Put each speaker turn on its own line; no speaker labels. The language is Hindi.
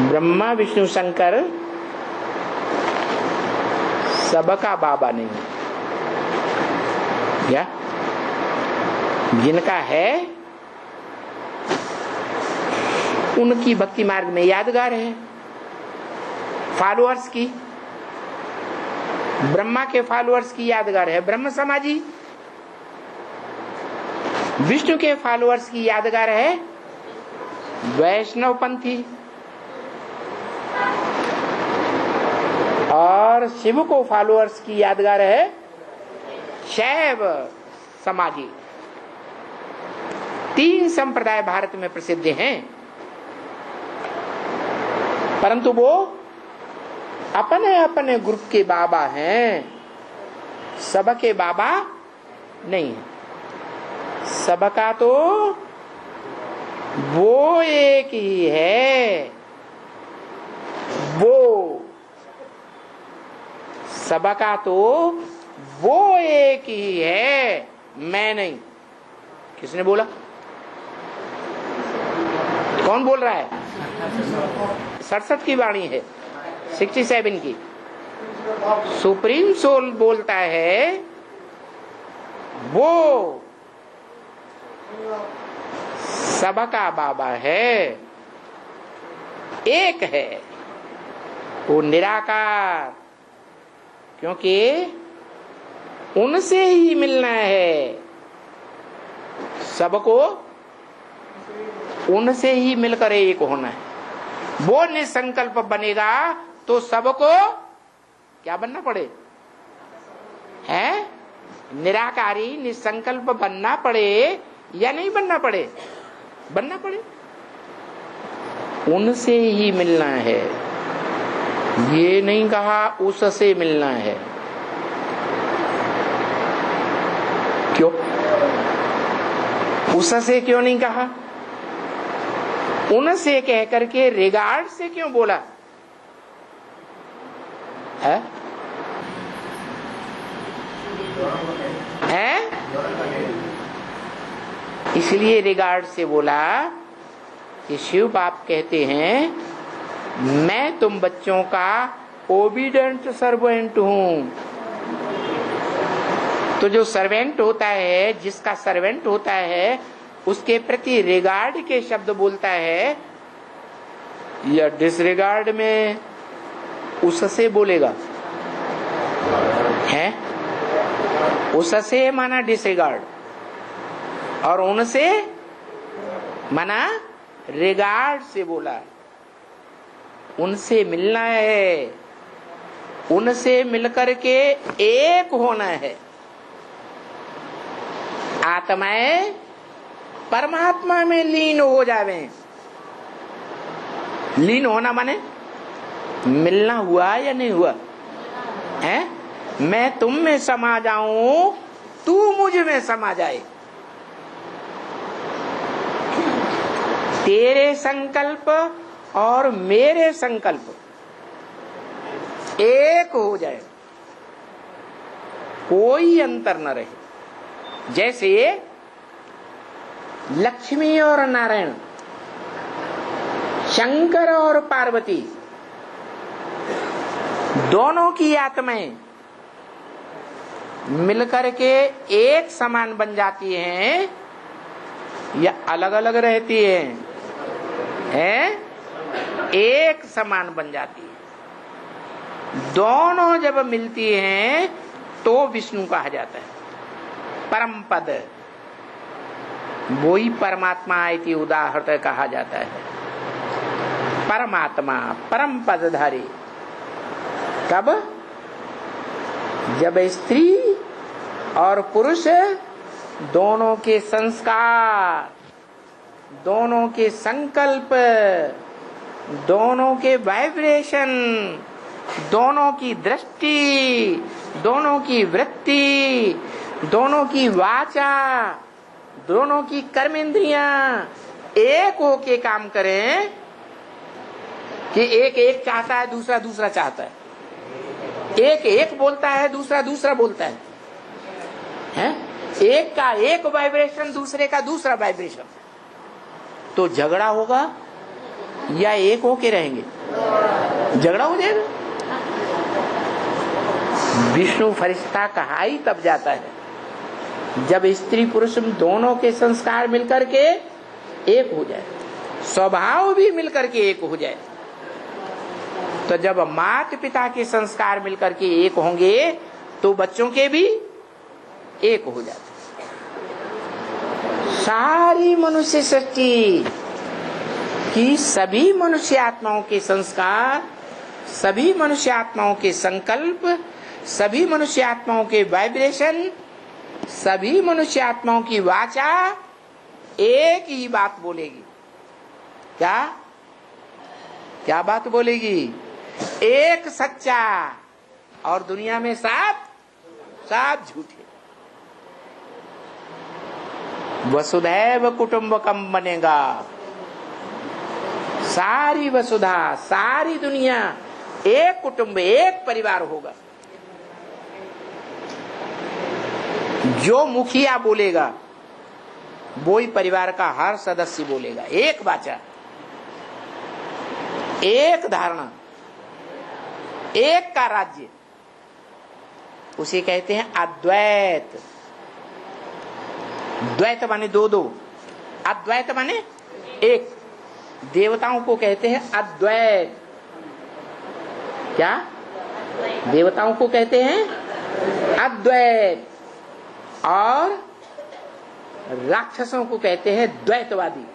ब्रह्मा विष्णु शंकर सबका बाबा नहीं है क्या? जिनका है उनकी भक्ति मार्ग में यादगार है, फॉलोअर्स की, ब्रह्मा के फॉलोअर्स की यादगार है ब्रह्म समाजी, विष्णु के फॉलोअर्स की यादगार है वैष्णव पंथी, और शिव को फॉलोअर्स की यादगार है शैव समाजी। 3 संप्रदाय भारत में प्रसिद्ध हैं, परंतु वो अपने अपने ग्रुप के बाबा हैं, सबके बाबा नहीं है। सबका तो वो एक ही है, वो सबका तो वो एक ही है, मैं नहीं। किसने बोला? कौन बोल रहा है? 67 की वाणी है, 67 की। सुप्रीम सोल बोलता है वो सबका बाबा है, एक है, वो निराकार, क्योंकि उनसे ही मिलना है सबको, उनसे ही मिलकर एक होना है। वो निसंकल्प बनेगा तो सबको क्या बनना पड़े? है निराकारी निसंकल्प बनना पड़े या नहीं बनना पड़े? बनना पड़े। उनसे ही मिलना है, ये नहीं कहा उससे मिलना है। क्यों? उससे क्यों नहीं कहा? उनसे कह करके रिगार्ड से क्यों बोला है? इसलिए रिगार्ड से बोला कि शिव बाप कहते हैं मैं तुम बच्चों का ओबीडेंट सर्वेंट हूं। तो जो सर्वेंट होता है, जिसका सर्वेंट होता है, उसके प्रति रिगार्ड के शब्द बोलता है या डिसरिगार्ड में उससे बोलेगा? है उससे माना डिसरिगार्ड, और उनसे माना रिगार्ड से बोला। उनसे मिलना है, उनसे मिलकर के एक होना है। आत्माएं परमात्मा में लीन हो जावे। लीन होना माने मिलना हुआ या नहीं हुआ? है मैं तुम में समा जाऊं, तू मुझ में समा जाए। तेरे संकल्प और मेरे संकल्प एक हो जाए, कोई अंतर न रहे। जैसे लक्ष्मी और नारायण, शंकर और पार्वती, दोनों की आत्माएं मिलकर के एक समान बन जाती हैं या अलग अलग रहती हैं? एक समान बन जाती है। दोनों जब मिलती हैं तो विष्णु कहा जाता है, परम पद। वो ही परमात्मा इति उदाहरण कहा जाता है। परमात्मा परम पदधारी कब? जब स्त्री और पुरुष दोनों के संस्कार, दोनों के संकल्प, दोनों के वाइब्रेशन, दोनों की दृष्टि, दोनों की वृत्ति, दोनों की वाचा, दोनों की कर्मेंद्रियां एक होके काम करें कि एक एक चाहता है, दूसरा दूसरा चाहता है, एक एक बोलता है, दूसरा दूसरा बोलता है? एक का एक वाइब्रेशन, दूसरे का दूसरा वाइब्रेशन। तो झगड़ा होगा या एक होके रहेंगे? झगड़ा हो जाएगा। विष्णु फरिश्ता कहा ही तब जाता है जब स्त्री पुरुष दोनों के संस्कार मिलकर के एक हो जाए, स्वभाव भी मिलकर के एक हो जाए। तो जब माता पिता के संस्कार मिलकर के एक होंगे तो बच्चों के भी एक हो जाते। सारी मनुष्य सृष्टि कि सभी मनुष्य आत्माओं के संस्कार, सभी मनुष्य आत्माओं के संकल्प, सभी मनुष्य आत्माओं के वाइब्रेशन, सभी मनुष्य आत्माओं की वाचा एक ही बात बोलेगी। क्या क्या बात बोलेगी? एक सच्चा और दुनिया में सात झूठे। वसुधैव कुटुंबकम बनेगा। सारी वसुधा, सारी दुनिया एक कुटुंब, एक परिवार होगा। जो मुखिया बोलेगा वो ही परिवार का हर सदस्य बोलेगा। एक वाचा, एक धारणा, एक का राज्य, उसे कहते हैं अद्वैत। द्वैत माने दो दो, अद्वैत माने एक। देवताओं को कहते हैं अद्वैत। क्या? देवताओं को कहते हैं अद्वैत और राक्षसों को कहते हैं द्वैतवादी।